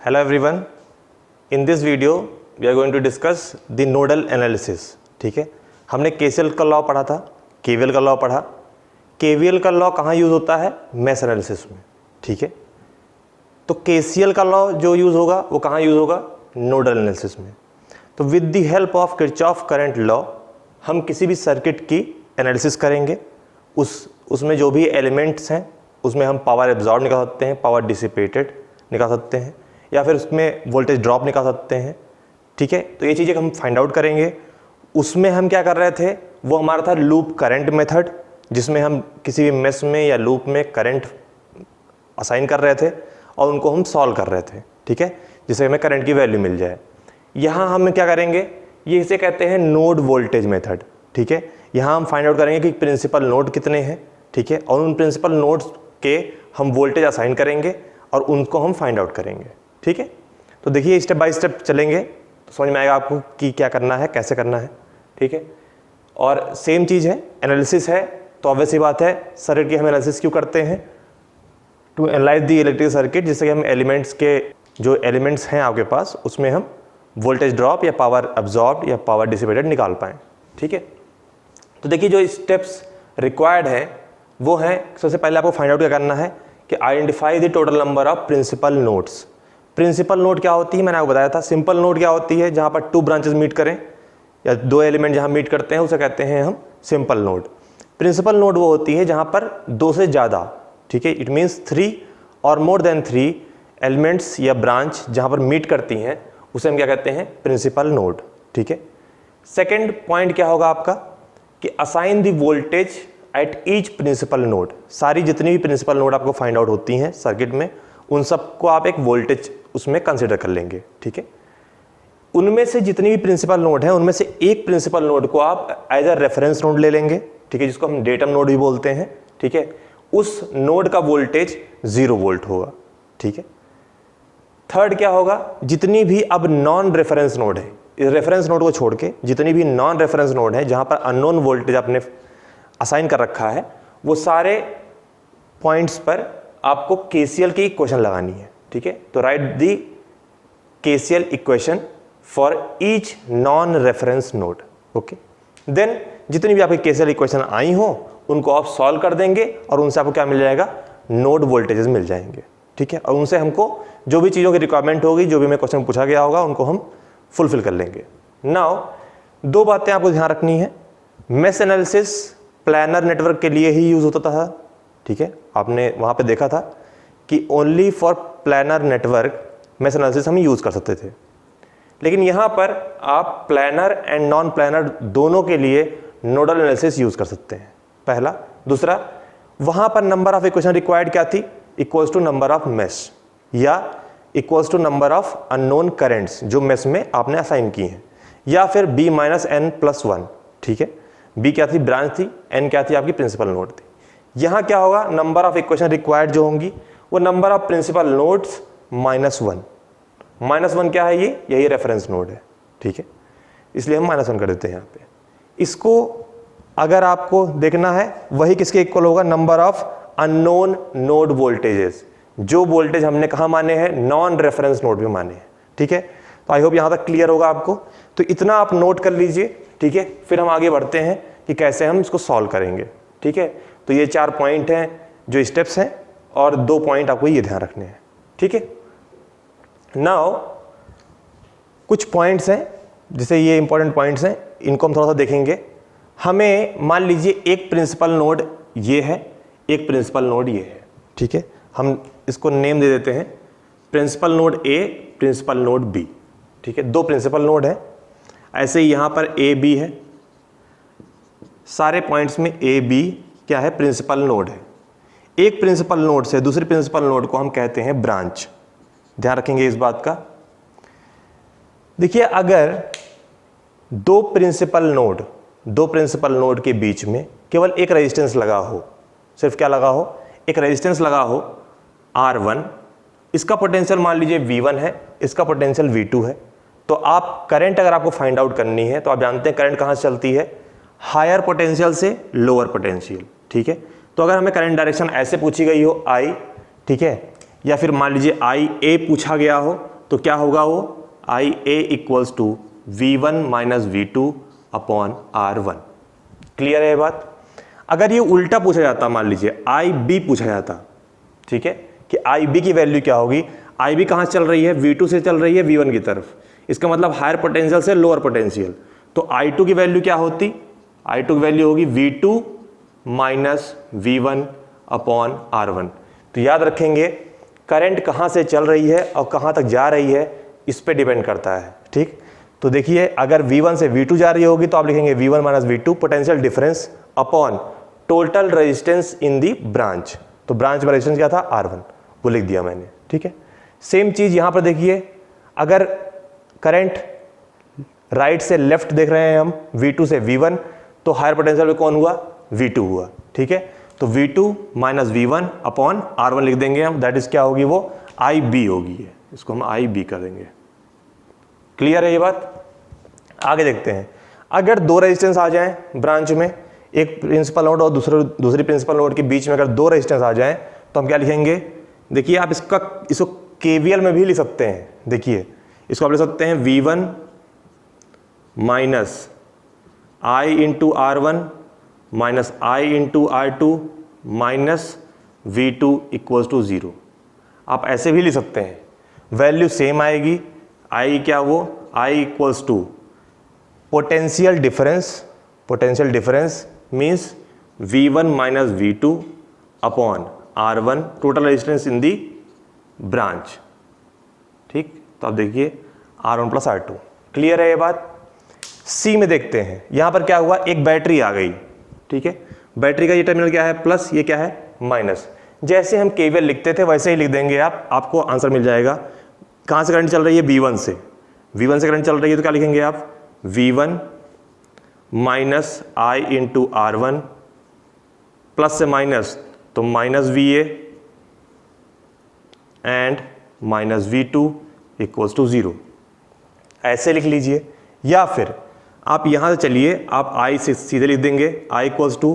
Hello everyone. In this video we are going to discuss the nodal analysis. ठीक है, हमने KCL का law पढ़ा था, KVL का लॉ पढ़ा. KVL का लॉ कहाँ यूज़ होता है? मैश एनालिसिस में. ठीक है, तो KCL का लॉ जो यूज़ होगा वो कहाँ यूज़ होगा? नोडल एनालिसिस में. तो with the help of Kirchhoff current law हम किसी भी सर्किट की एनालिसिस करेंगे. उसमें जो भी एलिमेंट्स हैं उसमें हम पावर एब्जॉर्ब निकाल सकते हैं, पावर डिसिपेटेड निकाल सकते हैं, या फिर उसमें वोल्टेज ड्रॉप निकाल सकते हैं. ठीक है, तो ये चीज़ें हम फाइंड आउट करेंगे. उसमें हम क्या कर रहे थे, वो हमारा था लूप करंट मेथड, जिसमें हम किसी भी मेश में या लूप में करंट असाइन कर रहे थे और उनको हम सॉल्व कर रहे थे. ठीक है, जिससे हमें करंट की वैल्यू मिल जाए. यहाँ हम क्या करेंगे, ये इसे कहते हैं नोड वोल्टेज मेथड. ठीक है, यहाँ हम फाइंड आउट करेंगे कि प्रिंसिपल नोड कितने हैं. ठीक है, और उन प्रिंसिपल नोड्स के हम वोल्टेज असाइन करेंगे और उनको हम फाइंड आउट करेंगे. ठीक है, तो देखिए स्टेप बाय स्टेप चलेंगे तो समझ में आएगा आपको कि क्या करना है, कैसे करना है. ठीक है, और सेम चीज़ है, एनालिसिस है, तो ऑब्वियस सी बात है सर्किट की हम एनालिसिस क्यों करते हैं? To analyze the electric circuit, जिससे कि हम एलिमेंट्स के जो एलिमेंट्स हैं आपके पास उसमें हम वोल्टेज ड्रॉप या पावर अब्जॉर्ब या पावर डिसिपेटेड निकाल पाएँ. ठीक है, तो देखिए जो स्टेप्स रिक्वायर्ड है वो है, सबसे पहले आपको फाइंड आउट क्या करना है कि identify the total number of principal nodes. Principal node क्या होती है, मैंने आपको बताया था. सिंपल नोड क्या होती है, जहाँ पर टू ब्रांचेस मीट करें या दो एलिमेंट जहाँ मीट करते हैं उसे कहते हैं हम सिंपल नोड. प्रिंसिपल नोड वो होती है जहाँ पर दो से ज़्यादा, ठीक है, इट मीन्स 3 और मोर देन 3 एलिमेंट्स या ब्रांच जहाँ पर मीट करती हैं उसे हम क्या कहते हैं? Principal node. ठीक है, सेकेंड पॉइंट क्या होगा आपका कि assign the voltage at each principal node. सारी जितनी भी प्रिंसिपल नोड आपको फाइंड आउट होती हैं सर्किट में, उन सबको आप एक वोल्टेज उसमें कंसिडर कर लेंगे. ठीक है, उनमें से जितनी भी प्रिंसिपल नोड हैं उनमें से एक प्रिंसिपल नोड को आप एज अ रेफरेंस नोड ले लेंगे. ठीक है, जिसको हम डेटम नोड भी बोलते हैं. ठीक है, उस नोड का वोल्टेज 0 वोल्ट होगा. ठीक है, थर्ड क्या होगा, जितनी भी अब नॉन रेफरेंस नोड है, इस रेफरेंस नोड को छोड़ के जितनी भी नॉन रेफरेंस नोड है जहां पर अननोन वोल्टेज आपने असाइन कर रखा है, वो सारे पॉइंट्स पर आपको KCL की इक्वेशन लगानी है. ठीक है, तो write the KCL equation for each non reference node. Okay, then जितनी भी आपकी KCL इक्वेशन आई हो उनको आप सॉल्व कर देंगे और उनसे आपको क्या मिल जाएगा? नोड वोल्टेजेस मिल जाएंगे. ठीक है, और उनसे हमको जो भी चीज़ों की रिक्वायरमेंट होगी, जो भी हमें क्वेश्चन पूछा गया होगा, उनको हम फुलफिल कर लेंगे. नाउ दो बातें आपको ध्यान रखनी है. मेश एनालिसिस प्लानर नेटवर्क के लिए ही यूज होता था. ठीक है, आपने वहाँ पे देखा था कि only for planar network mesh analysis हम यूज़ कर सकते थे. लेकिन यहाँ पर आप प्लानर एंड नॉन प्लानर दोनों के लिए नोडल एनालिसिस यूज़ कर सकते हैं. पहला. दूसरा, वहाँ पर नंबर ऑफ इक्वेशन रिक्वायर्ड क्या थी? Equals to number of mesh या equals to number of unknown currents जो मेश में आपने असाइन की हैं, या फिर B-N+1. ठीक है, B क्या थी? ब्रांच थी. N क्या थी? आपकी प्रिंसिपल नोड थी. यहाँ क्या होगा, नंबर ऑफ इक्वेशन रिक्वायर्ड जो होंगी वो नंबर ऑफ प्रिंसिपल नोड्स -1. -1 क्या है? ये यही रेफरेंस नोड है. ठीक है, इसलिए हम -1 कर देते हैं यहाँ पे. इसको अगर आपको देखना है वही किसके इक्वल होगा? Number of unknown node voltages. जो वोल्टेज हमने कहाँ माने हैं? नॉन रेफरेंस नोड में माने हैं. ठीक है, तो आई होप यहाँ तक क्लियर होगा आपको. तो इतना आप नोट कर लीजिए. ठीक है, फिर हम आगे बढ़ते हैं कि कैसे हम इसको सॉल्व करेंगे. ठीक है, तो ये 4 पॉइंट हैं जो स्टेप्स हैं और 2 पॉइंट आपको ये ध्यान रखने हैं. ठीक है, नाउ कुछ पॉइंट्स हैं, जैसे ये इंपॉर्टेंट पॉइंट्स हैं, इनको हम थोड़ा सा देखेंगे. हमें मान लीजिए एक प्रिंसिपल नोड ये है, एक प्रिंसिपल नोड ये है. ठीक है, हम इसको नेम दे देते हैं principal node A, principal node B. ठीक है, 2 प्रिंसिपल नोड है. ऐसे ही यहाँ पर A B है. सारे पॉइंट्स में A B क्या है? प्रिंसिपल नोड है. एक प्रिंसिपल नोड से दूसरी प्रिंसिपल नोड को हम कहते हैं ब्रांच. ध्यान रखेंगे इस बात का. देखिए, अगर दो प्रिंसिपल नोड के बीच में केवल एक रेजिस्टेंस लगा हो, सिर्फ क्या लगा हो? एक रेजिस्टेंस लगा हो R1, इसका पोटेंशियल मान लीजिए V1 है, इसका पोटेंशियल V2 है. तो आप करंट अगर आपको फाइंड आउट करनी है तो आप जानते हैं करंट कहाँ से चलती है? हायर पोटेंशियल से लोअर पोटेंशियल. ठीक है, तो अगर हमें करंट डायरेक्शन ऐसे पूछी गई हो I, ठीक है, या फिर मान लीजिए IA पूछा गया हो, तो क्या होगा वो I A equals to V1 minus V2 upon R1। Clear है ये बात। अगर ये उल्टा पूछा जाता, मान लीजिए आई बी पूछा जाता, ठीक है, कि आई बी की वैल्यू क्या होगी। आई बी कहाँ से चल रही है, V2 से चल रही है V1 की तरफ, इसका मतलब हायर पोटेंशियल से लोअर पोटेंशियल। तो I2 की वैल्यू क्या होती, I2 की वैल्यू होगी V2 minus V1 upon R1। तो याद रखेंगे करंट कहाँ से चल रही है और कहाँ तक जा रही है इस पे डिपेंड करता है, ठीक। तो देखिए अगर V1 से V2 जा रही होगी तो आप लिखेंगे V1 minus V2 potential difference upon total resistance in the branch. तो ब्रांच में रेजिस्टेंस क्या था, R1, वो लिख दिया मैंने, ठीक है। सेम चीज यहां पर देखिए, अगर करंट राइट से लेफ्ट देख रहे हैं हम, V2 से V1, तो हायर पोटेंशियल में कौन हुआ, V2 हुआ, ठीक है। तो V2 minus V1 upon R1 लिख देंगे हम, दैट इज क्या होगी, वो IB होगी, इसको हम IB कर देंगे। क्लियर है ये बात। आगे देखते हैं, अगर दो रेजिस्टेंस आ जाएं ब्रांच में, एक प्रिंसिपल नोड और दूसरी प्रिंसिपल नोड के बीच में अगर दो रेजिस्टेंस आ जाएं तो हम क्या लिखेंगे, देखिए आप इसको KVL में भी लिख सकते हैं। देखिए इसको आप लिख सकते हैं V1 minus I into R1 minus I into R2 minus V2 equals to 0। आप ऐसे भी लिख सकते हैं, वैल्यू सेम आएगी। I क्या वो, I equals to potential difference means V1 minus V2 upon R1 total resistance in the branch, ठीक। तो आप देखिए R1 प्लस R2। क्लियर है ये बात। सी में देखते हैं, यहां पर क्या हुआ, एक बैटरी आ गई, ठीक है। बैटरी का ये टर्मिनल क्या है, प्लस, ये क्या है, माइनस। जैसे हम KVL लिखते थे वैसे ही लिख देंगे आप, आपको आंसर मिल जाएगा। कहां से करंट चल रही है, V1 से करंट चल रही है, तो क्या लिखेंगे आप, V1 minus I into R1 plus से माइनस तो minus VA and minus V2 equals to 0, ऐसे लिख लीजिए। या फिर आप यहां से चलिए, आप I से सीधे लिख देंगे, I equals to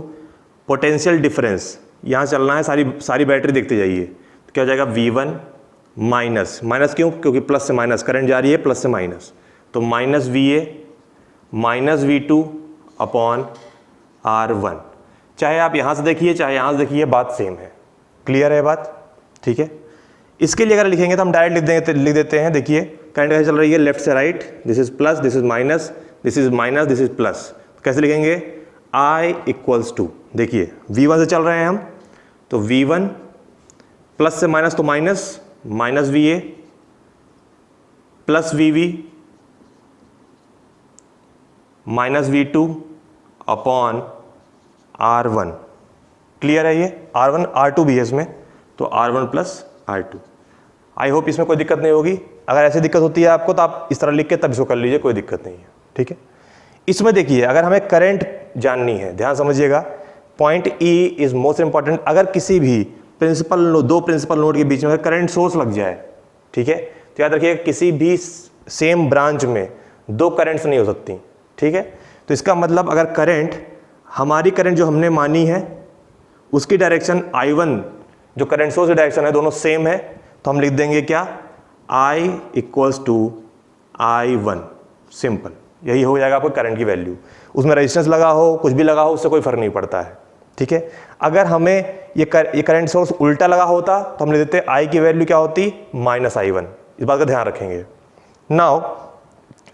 potential difference, यहां चलना है, सारी बैटरी देखते जाइए, तो क्या हो जाएगा V1 माइनस क्यों, क्योंकि प्लस से माइनस करंट जा रही है, प्लस से माइनस, तो minus VA minus V2 upon R1। चाहे आप यहां से देखिए चाहे यहां से देखिए, बात सेम है। क्लियर है बात, ठीक है। इसके लिए अगर लिखेंगे तो हम डायरेक्ट लिख देते हैं। देखिए करंट कैसे चल रही है, लेफ्ट से right, this is plus, this is minus, this is minus, this is plus. कैसे लिखेंगे, I इक्वल्स टू, देखिए V1 से चल रहे हैं हम, तो V1 प्लस से माइनस तो minus VA plus VB minus V2 upon R1। Clear है ये, R1 R2 भी है इसमें, तो R1 plus R2। I hope इसमें कोई दिक्कत नहीं होगी। अगर ऐसी दिक्कत होती है आपको तो आप इस तरह लिख के तब इसको कर लीजिए, कोई दिक्कत नहीं है, ठीक है। इसमें देखिए अगर हमें करंट जाननी है, ध्यान समझिएगा, point E is most important. अगर किसी भी दो प्रिंसिपल नोड के बीच में अगर करंट सोर्स लग जाए, ठीक है, तो याद रखिएगा किसी भी सेम ब्रांच में दो करंट्स नहीं हो सकती, ठीक है। तो इसका मतलब अगर करंट, हमारी करंट जो हमने मानी है उसकी डायरेक्शन I1 जो करंट सोर्स की डायरेक्शन है, दोनों सेम है, तो हम लिख देंगे क्या, I equals to I1, simple. यही हो जाएगा आपको करंट की वैल्यू। उसमें रेजिस्टेंस लगा हो, कुछ भी लगा हो, उससे कोई फर्क नहीं पड़ता है, ठीक है। अगर हमें ये करंट सोर्स उल्टा लगा होता तो हम लिख देते I की वैल्यू क्या होती, माइनस I1। इस बात का ध्यान रखेंगे। नाउ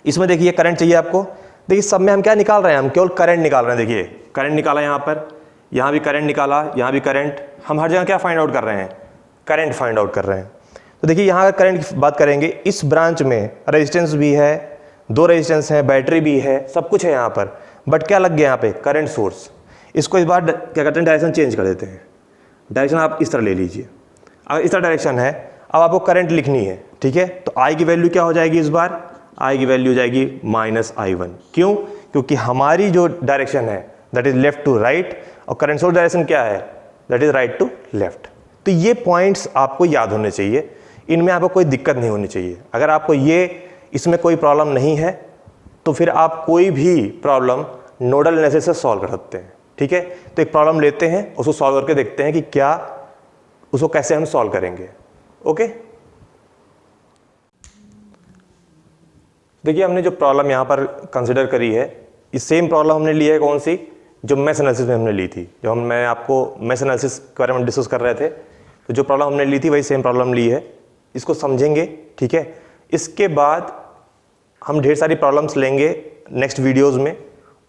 इसमें देखिए करंट चाहिए आपको, देखिए सब में हम क्या निकाल रहे हैं, हम केवल करंट निकाल रहे हैं। देखिए करंट निकाला, यहाँ पर, यहाँ भी करंट निकाला, यहाँ भी करंट, हम हर जगह क्या फाइंड आउट कर रहे हैं, करंट फाइंड आउट कर रहे हैं। तो देखिए यहाँ अगर करंट की बात करेंगे, इस ब्रांच में रेजिस्टेंस भी है, दो रेजिस्टेंस है, बैटरी भी है, सब कुछ है यहाँ पर, बट क्या लग गया यहाँ पे, करंट सोर्स। इसको इस बार क्या करते हैं, डायरेक्शन चेंज कर देते हैं। डायरेक्शन आप इस तरह ले लीजिए, अगर इस तरह डायरेक्शन है, अब आपको करंट लिखनी है, ठीक है। तो I की वैल्यू क्या हो जाएगी, इस बार I की वैल्यू हो जाएगी माइनस I1। क्यों, क्योंकि हमारी जो डायरेक्शन है that is left to right, और करंट सोर्स डायरेक्शन क्या है, that is right to left. तो ये पॉइंट्स आपको याद होने चाहिए, इनमें आपको कोई दिक्कत नहीं होनी चाहिए। अगर आपको इसमें कोई प्रॉब्लम नहीं है तो फिर आप कोई भी प्रॉब्लम नोडल एनालिसिस से सॉल्व कर सकते हैं, ठीक है। तो एक प्रॉब्लम लेते हैं, उसको सॉल्व करके देखते हैं कि क्या उसको कैसे हम सॉल्व करेंगे, ओके। देखिए हमने जो प्रॉब्लम यहाँ पर कंसिडर करी है, इस सेम प्रॉब्लम हमने ली है कौन सी, जो मेश एनालिसिस में हमने ली थी। जो मैं आपको मेश एनालिसिस के बारे में डिस्कस कर रहे थे, तो जो प्रॉब्लम हमने ली थी वही सेम प्रॉब्लम ली है। इसको समझेंगे, ठीक है। इसके बाद हम ढेर सारी प्रॉब्लम्स लेंगे नेक्स्ट वीडियोज़ में।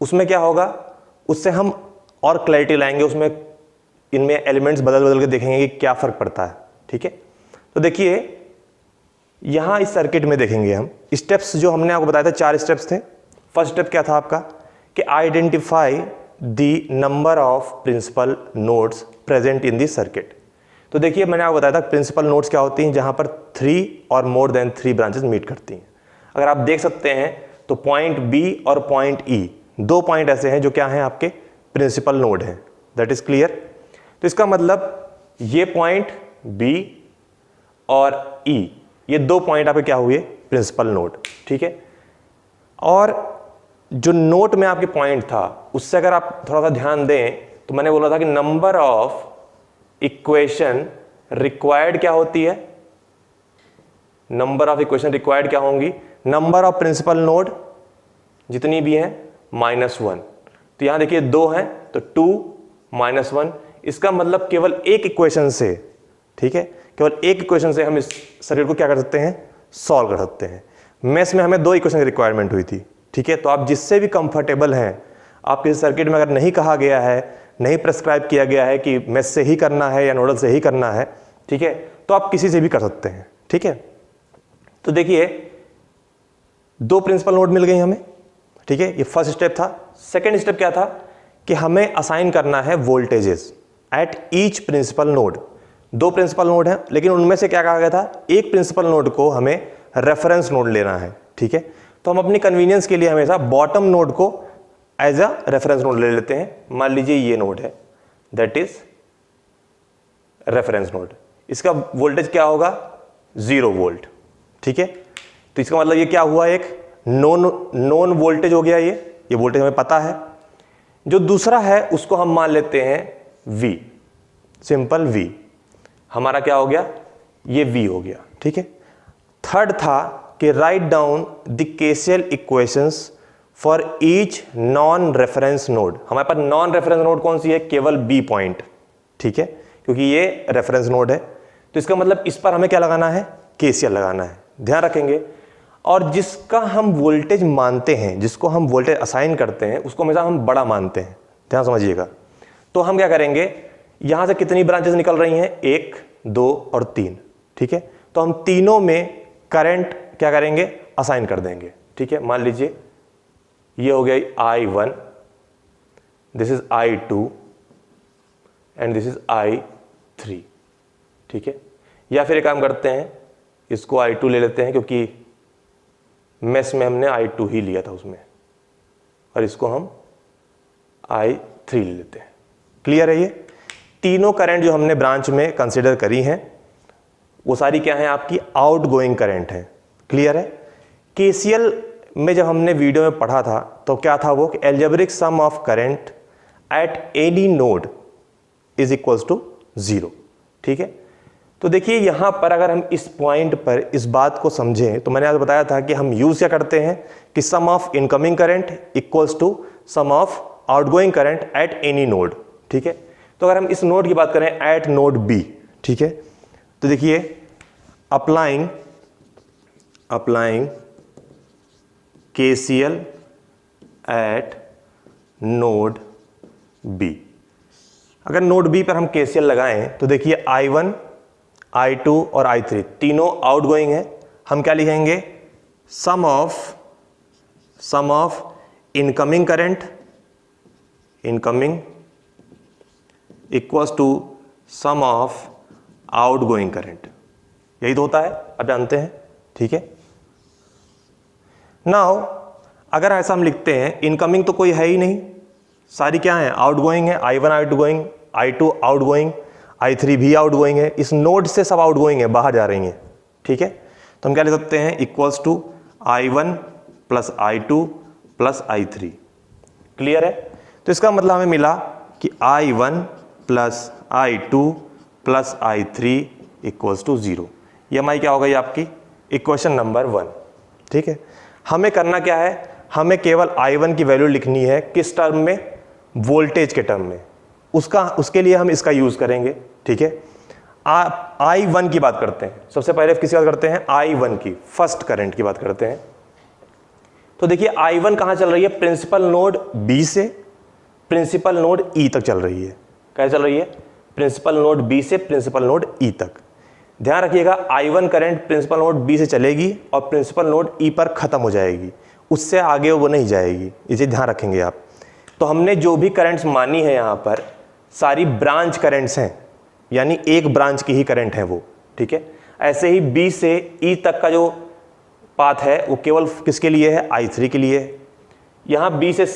उसमें क्या होगा, उससे हम और क्लैरिटी लाएंगे, उसमें इनमें एलिमेंट्स बदल बदल के देखेंगे कि क्या फ़र्क पड़ता है, ठीक है। तो देखिए यहाँ इस सर्किट में देखेंगे हम स्टेप्स जो हमने आपको बताया था, 4 स्टेप्स थे। फर्स्ट स्टेप क्या था आपका कि identify the number of principal nodes present in this circuit. तो देखिए मैंने आपको बताया था प्रिंसिपल नोड्स क्या होती हैं, जहाँ पर 3 और मोर देन 3 ब्रांचेस मीट करती हैं। अगर आप देख सकते हैं तो पॉइंट बी और पॉइंट ई, 2 पॉइंट ऐसे हैं जो क्या हैं आपके प्रिंसिपल नोड हैं। That is clear. तो इसका मतलब ये पॉइंट बी और ई, ये 2 पॉइंट आपके क्या हुए, प्रिंसिपल नोड, ठीक है। और जो नोट में आपके पॉइंट था उससे अगर आप थोड़ा सा ध्यान दें तो मैंने बोला था कि नंबर ऑफ इक्वेशन रिक्वायर्ड क्या होती है, नंबर ऑफ इक्वेशन रिक्वायर्ड क्या होंगी, नंबर ऑफ प्रिंसिपल नोड जितनी भी हैं -1। तो यहां देखिए 2 हैं तो 2 -1, इसका मतलब केवल एक इक्वेशन से, ठीक है, केवल एक इक्वेशन से हम इस सर्किट को क्या कर सकते हैं, सॉल्व कर सकते हैं। मेश में हमें 2 इक्वेशन की रिक्वायरमेंट हुई थी, ठीक है। तो आप जिससे भी कंफर्टेबल हैं, आप किसी सर्किट में अगर नहीं कहा गया है, नहीं प्रेस्क्राइब किया गया है कि मेश से ही करना है या नोडल से ही करना है, ठीक है, तो आप किसी से भी कर सकते हैं, ठीक है। तो देखिए 2 प्रिंसिपल नोड मिल गई हमें, ठीक है, ये फर्स्ट स्टेप था। सेकेंड स्टेप क्या था कि हमें असाइन करना है voltages at each principal node. 2 principal node हैं, लेकिन उनमें से क्या कहा गया था, एक प्रिंसिपल नोड को हमें रेफरेंस नोड लेना है, ठीक है। तो हम अपनी कन्वीनियंस के लिए हमेशा बॉटम नोड को एज अ रेफरेंस नोड ले लेते हैं। मान लीजिए ये नोड है, दैट इज रेफरेंस नोड। इसका वोल्टेज क्या होगा, 0 वोल्ट, ठीक है। तो इसका मतलब ये क्या हुआ, एक नॉन वोल्टेज हो गया। ये वोल्टेज हमें पता है। जो दूसरा है उसको हम मान लेते हैं V, सिंपल V। हमारा क्या हो गया, ये V हो गया, ठीक है। थर्ड था कि write down the KCL equations for each non reference node. हमारे पास नॉन रेफरेंस नोड कौन सी है, केवल B पॉइंट, ठीक है, क्योंकि ये रेफरेंस नोड है। तो इसका मतलब इस पर हमें क्या लगाना है, केसीएल लगाना है, ध्यान रखेंगे। और जिसका हम वोल्टेज मानते हैं, जिसको हम वोल्टेज असाइन करते हैं, उसको हमेशा हम बड़ा मानते हैं, ध्यान समझिएगा। तो हम क्या करेंगे, यहां से कितनी ब्रांचेस निकल रही हैं, 1, 2 और 3, ठीक है। तो हम तीनों में करंट क्या करेंगे, असाइन कर देंगे, ठीक है। मान लीजिए ये हो गया I1, this is I2 and this is I3, ठीक है। या फिर एक काम करते हैं, इसको I2 ले लेते हैं क्योंकि मेश में हमने I2 ही लिया था उसमें, और इसको हम I3 ले लेते हैं। क्लियर है। ये तीनों करंट जो हमने ब्रांच में कंसिडर करी हैं वो सारी क्या है, आपकी आउटगोइंग करंट है। क्लियर है। केसीएल में जब हमने वीडियो में पढ़ा था तो क्या था वो, कि algebraic sum of current at any node is equals to 0, ठीक है। तो देखिए यहां पर अगर हम इस पॉइंट पर इस बात को समझें तो मैंने आपको बताया था कि हम यूज क्या करते हैं कि sum of incoming current equals to sum of outgoing current at any node, ठीक है। तो अगर हम इस नोड की बात करें एट नोड बी, ठीक है, तो देखिए applying KCL at node B. अगर नोड बी पर हम KCL लगाएं तो देखिए I1, I2 और I3 तीनों आउटगोइंग है। हम क्या लिखेंगे, sum of incoming current equals to sum of outgoing current. यही तो होता है, आप जानते हैं, ठीक है। नाउ अगर ऐसा हम लिखते हैं, इनकमिंग तो कोई है ही नहीं, सारी क्या है, आउटगोइंग है। I1 outgoing, I2 outgoing, I3 भी आउटगोइंग है। इस नोड से सब आउटगोइंग है, बाहर जा रही हैं, ठीक है। तो हम क्या लिख सकते हैं, equals to I1 plus I2 plus I3। Clear है। तो इसका मतलब हमें मिला कि I1 plus I2 plus I3 equals to 0। ये हमारी क्या हो गई, आपकी इक्वेशन नंबर 1, ठीक है। हमें करना क्या है, हमें केवल I1 की वैल्यू लिखनी है, किस टर्म में, वोल्टेज के टर्म में। उसके लिए हम इसका यूज करेंगे, ठीक है। I1 की बात करते हैं, सबसे पहले किसकी बात करते हैं, I1 की, फर्स्ट करंट की बात करते हैं। तो देखिए I1 कहां चल रही है, प्रिंसिपल नोड B से प्रिंसिपल नोड E तक चल रही है। कैसे चल रही है, प्रिंसिपल नोड B से प्रिंसिपल नोड E तक। ध्यान रखिएगा I1 current principal node B से चलेगी और प्रिंसिपल नोड E पर खत्म हो जाएगी, उससे आगे वो नहीं जाएगी, इसे ध्यान रखेंगे आप। तो हमने जो भी करंट्स मानी है यहाँ पर सारी ब्रांच करंट्स हैं, यानी एक ब्रांच की ही करंट है वो, ठीक है। ऐसे ही B से E तक का जो पाथ है वो केवल किसके लिए है, I3 के लिए है। यहाँ B से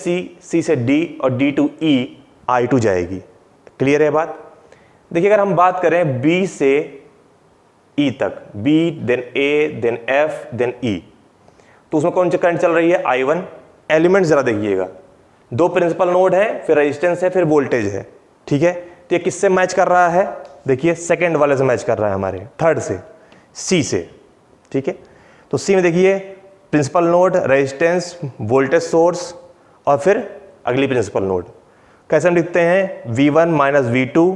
C से D और D टू E I2 जाएगी। क्लियर है बात। देखिए अगर हम बात करें B से E तक, B then A then F then E, तो उसमें कौन सी करंट चल रही है, I1। एलिमेंट जरा देखिएगा, दो प्रिंसिपल नोड है, फिर रेजिस्टेंस है, फिर वोल्टेज है, ठीक है। तो ये किससे मैच कर रहा है, देखिए सेकंड वाले से मैच कर रहा है, हमारे थर्ड से, C से, ठीक है। तो C में देखिए principal node, resistance, voltage source और फिर अगली प्रिंसिपल नोड। कैसे हम लिखते हैं, V1 माइनस V2,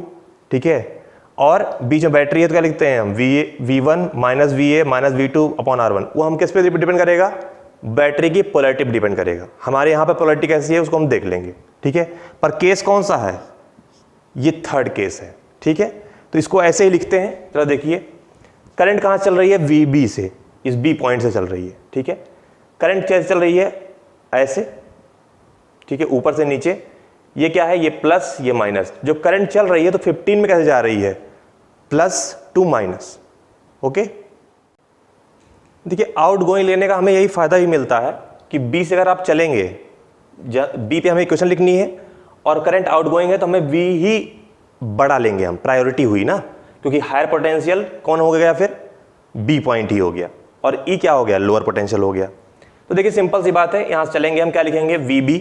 ठीक है, और बीच में बैटरी है तो क्या लिखते हैं हम, V1 minus VA minus V2 upon R1। वो हम किस पे डिपेंड करेगा, बैटरी की पोलैरिटी पे डिपेंड करेगा। हमारे यहाँ पे पोलैरिटी कैसी है उसको हम देख लेंगे, ठीक है। पर केस कौन सा है, ये थर्ड केस है, ठीक है। तो इसको ऐसे ही लिखते हैं, जरा देखिए करंट कहाँ चल रही है, VB से, इस B पॉइंट से चल रही है, ठीक है। करंट कैसे चल रही है, ऐसे, ठीक है, ऊपर से नीचे। ये क्या है, ये प्लस, ये माइनस। जो करंट चल रही है तो 15 में कैसे जा रही है, प्लस टू माइनस, ओके। देखिए आउट गोइंग लेने का हमें यही फायदा ही मिलता है कि B से अगर आप चलेंगे, B पे हमें इक्वेशन लिखनी है और करंट आउट गोइंग है तो हमें V ही बड़ा लेंगे हम, प्रायोरिटी हुई ना, क्योंकि हायर पोटेंशियल कौन हो गया, फिर B पॉइंट ही हो गया, और E क्या हो गया, लोअर पोटेंशियल हो गया। तो देखिए सिंपल सी बात है, यहां से चलेंगे हम, क्या लिखेंगे, VB,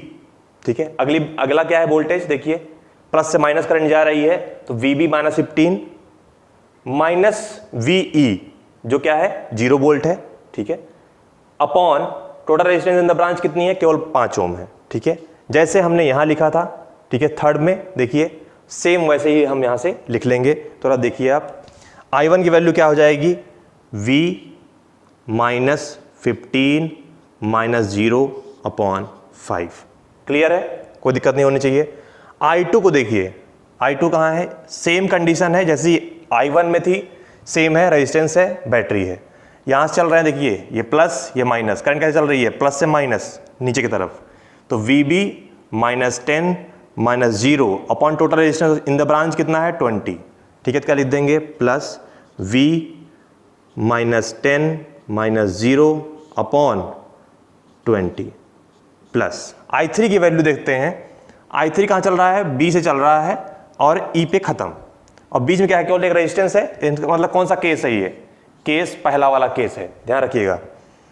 ठीक है। अगला क्या है, वोल्टेज। देखिए प्लस से माइनस करंट जा रही है तो VB माइनस 15 माइनस VE जो क्या है 0 वोल्ट है, ठीक है, upon total resistance in the branch कितनी है, केवल 5 ओम है, ठीक है। जैसे हमने यहां लिखा था, ठीक है, थर्ड में देखिए सेम वैसे ही हम यहां से लिख लेंगे। थोड़ा देखिए आप, I1 की वैल्यू क्या हो जाएगी, V minus 15 minus 0 upon 5। Clear है, कोई दिक्कत नहीं होनी चाहिए। I2 को देखिए, I2 कहाँ है, सेम कंडीशन है जैसी I1 में थी, सेम है, रेजिस्टेंस है, बैटरी है। यहाँ से चल रहे हैं, देखिए ये प्लस, ये माइनस, करंट कैसे चल रही है, प्लस से माइनस नीचे की तरफ। तो VB minus 10 minus 0 upon total resistance in the branch कितना है, 20, ठीक है। तो क्या लिख देंगे, plus V minus 10 minus 0 upon 20 plus I3 की वैल्यू देखते हैं। I3 कहाँ चल रहा है, B से चल रहा है और E पे खत्म, और बीच में क्या है, केवल एक रेजिस्टेंस है। मतलब कौन सा केस है, ये केस पहला वाला केस है, ध्यान रखिएगा।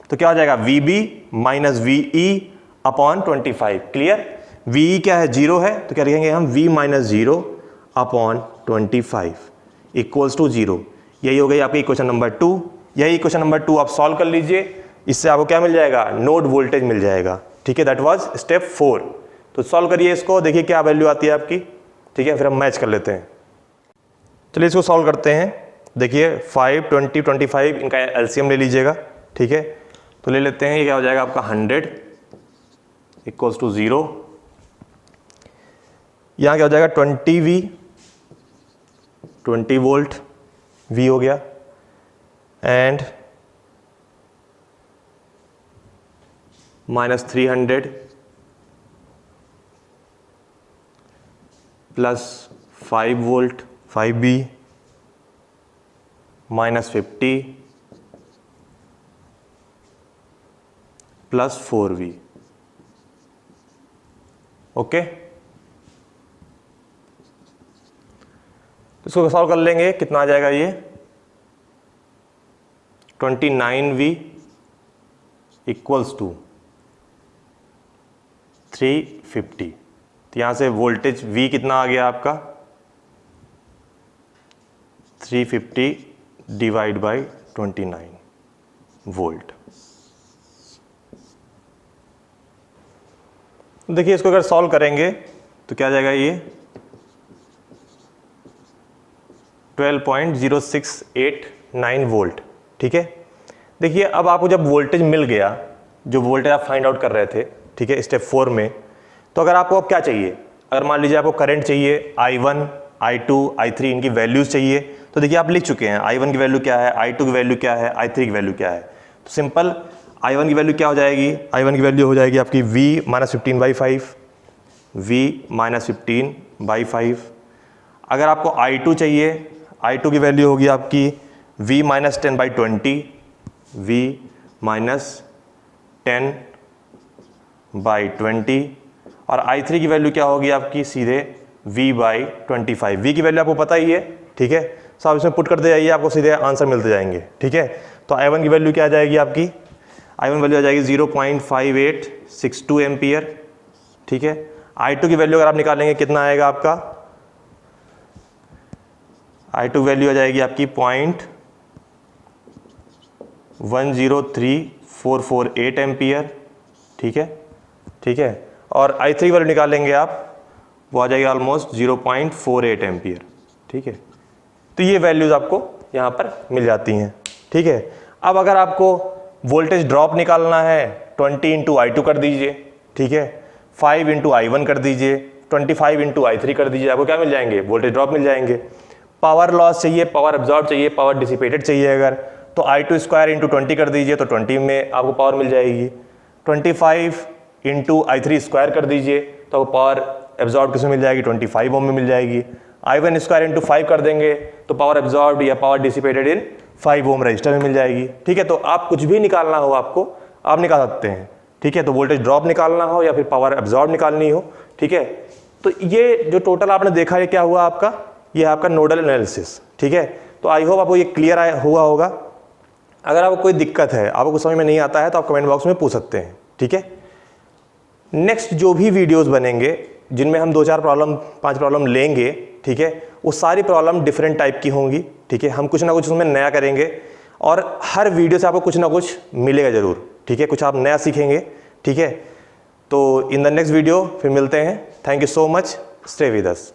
तो क्या हो जाएगा, VB minus VE upon 25। Clear, VE क्या है, 0 है, तो क्या लिखेंगे हम, V minus 0 upon 25 equals to 0। यही हो गई आपकी इक्वेशन नंबर 2। यही इक्वेशन नंबर 2 आप सॉल्व कर लीजिए, इससे आपको क्या मिल जाएगा, नोड वोल्टेज मिल जाएगा, ठीक है। That was step 4। तो सॉल्व करिए इसको, देखिए क्या वैल्यू आती है आपकी, ठीक है, फिर हम मैच कर लेते हैं। चलिए इसको सॉल्व करते हैं। देखिए 5, 20, 25 इनका एलसीएम ले लीजिएगा, ठीक है। तो ले लेते हैं, ये क्या हो जाएगा आपका 100 इक्वल्स टू 0। यहाँ क्या हो जाएगा 20V, 20 वोल्ट V हो गया, and minus 300 plus 5 volt 5B minus 50 plus 4V, okay. इसको सॉल्व कर लेंगे, कितना आ जाएगा ये 29V इक्वल्स टू 350। तो यहां से वोल्टेज V कितना आ गया आपका 350 डिवाइड बाई 29 वोल्ट। देखिए इसको अगर सॉल्व करेंगे तो क्या आ जाएगा, ये 12.0689 वोल्ट। ठीक है, देखिए अब आपको जब वोल्टेज मिल गया, जो वोल्टेज आप फाइंड आउट कर रहे थे, ठीक है, स्टेप 4 में, तो अगर आपको अब क्या चाहिए, अगर मान लीजिए आपको करंट चाहिए I1, I2, I3 इनकी वैल्यूज चाहिए, तो देखिए आप लिख चुके हैं I1 की वैल्यू क्या है, I2 की वैल्यू क्या है, I3 की वैल्यू क्या है। तो सिंपल I1 की वैल्यू क्या हो जाएगी, I1 की वैल्यू हो जाएगी आपकी V - 15/5, V - 15/5। अगर आपको I2 चाहिए, I2 की वैल्यू होगी आपकी V - 10/20, V - 10/20। और I3 की वैल्यू क्या होगी आपकी, सीधे V/25। V की वैल्यू आपको पता ही है, ठीक है, सो आप इसमें पुट करते जाइए, आपको सीधे आंसर मिलते जाएंगे। ठीक है, तो I1 की वैल्यू क्या आ जाएगी आपकी, I1 वैल्यू आ जाएगी 0.5862 एम्पियर। ठीक है, I2 की वैल्यू अगर आप निकालेंगे कितना आएगा आपका, I2 वैल्यू आ जाएगी आपकी 0.103448 एम्पियर। ठीक है, ठीक है, और I3 वैल्यू निकालेंगे आप, वो आ जाएगी ऑलमोस्ट 0.48 एम्पियर। ठीक है, तो ये वैल्यूज आपको यहाँ पर मिल जाती हैं। ठीक है, अब अगर आपको वोल्टेज ड्रॉप निकालना है 20 × I2 कर दीजिए, ठीक है, 5 × I1 कर दीजिए, 25 × I3 कर दीजिए, आपको क्या मिल जाएंगे, वोल्टेज ड्रॉप मिल जाएंगे। पावर लॉस चाहिए, पावर एब्जॉर्ब चाहिए, पावर डिसिपेटेड चाहिए अगर, तो I2² × 20 कर दीजिए, तो 20 में आपको पावर मिल जाएगी। 25 × I3² कर दीजिए, तो आपको पावर एब्जॉर्ब किसमें मिल जाएगी, 25 ओम में मिल जाएगी। I1² × 5 कर देंगे तो पावर एब्जॉर्ब या power dissipated in 5 ohm resistor में मिल जाएगी। ठीक है, तो आप कुछ भी निकालना हो आपको, आप निकाल सकते हैं। ठीक है, तो वोल्टेज ड्रॉप निकालना हो या फिर पावर एब्जॉर्ब निकालनी हो, ठीक है, तो ये जो टोटल आपने देखा है क्या हुआ आपका, ये आपका नोडल एनालिसिस। ठीक है, तो आई होप आपको ये क्लियर हुआ होगा। अगर आपको कोई दिक्कत है, आपको कुछ समझ में नहीं आता है, तो आप कमेंट बॉक्स में पूछ सकते हैं। ठीक है, नेक्स्ट जो भी वीडियोस बनेंगे जिनमें हम 2-4 प्रॉब्लम 5 प्रॉब्लम लेंगे, ठीक है, वो सारी प्रॉब्लम डिफरेंट टाइप की होंगी। ठीक है, हम कुछ ना कुछ उसमें नया करेंगे और हर वीडियो से आपको कुछ ना कुछ मिलेगा ज़रूर। ठीक है, कुछ आप नया सीखेंगे। ठीक है, तो इन द नेक्स्ट वीडियो फिर मिलते हैं। Thank you so much, stay with us.